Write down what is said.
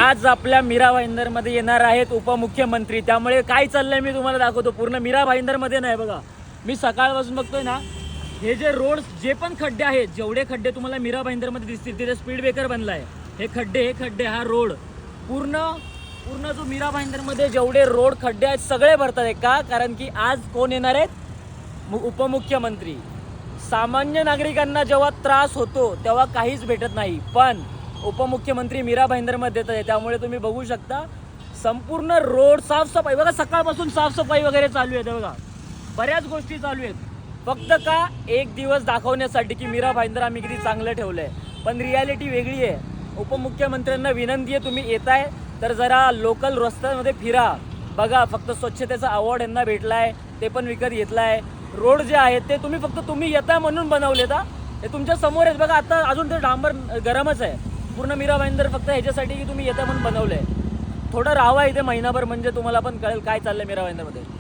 आज आपल्या मीरा भाईंदरमध्ये येणार आहेत उपमुख्यमंत्री. त्यामुळे काय चाललंय मी तुम्हाला दाखवतो. पूर्ण मीरा भाईंदरमध्ये नाही बघा, मी सकाळपासून बघतोय ना, हे जे रोड जे पण खड्डे आहेत, जेवढे खड्डे तुम्हाला मीरा भाईंदरमध्ये दिसतील तिथे स्पीड ब्रेकर बनलाय. हे खड्डे हा रोड पूर्ण जो मीरा भाईंदरमध्ये जेवढे रोड खड्डे आहेत सगळे भरतात आहे. का? कारण की आज कोण येणार आहेत? उपमुख्यमंत्री. सामान्य नागरिकांना जेव्हा त्रास होतो तेव्हा काहीच भेटत नाही, पण उपमुख्यमंत्री मीरा भाईंदरमध्ये येत आहे. त्यामुळे तुम्ही बघू शकता संपूर्ण रोड साफसफाई बघा, सकाळपासून साफसफाई वगैरे चालू आहे बघा, बऱ्याच गोष्टी चालू आहेत. फक्त का एक दिवस दाखवण्यासाठी की मीरा भाईंदर आम्ही किती चांगलं ठेवलंय, पण रियालिटी वेगळी आहे. उपमुख्यमंत्र्यांना विनंती आहे, तुम्ही येताय तर जरा लोकल रस्त्यांमध्ये फिरा. बघा, फक्त स्वच्छतेचा अवॉर्ड यांना भेटलाय, ते पण विकत घेतलाय. रोड जे आहेत ते तुम्ही येता म्हणून बनवले का? हे तुमच्या समोर आहेत बघा. आता अजून ते डांबर गरमच आहे. पूर्ण मीरा भाईंदर फक्त ह्याच्यासाठी की तुम्ही येता म्हणून बनवलंय. थोडं राहावा इथे महिनाभर, म्हणजे तुम्हाला पण कळेल काय चाललंय मीरा भाईंदरमध्ये.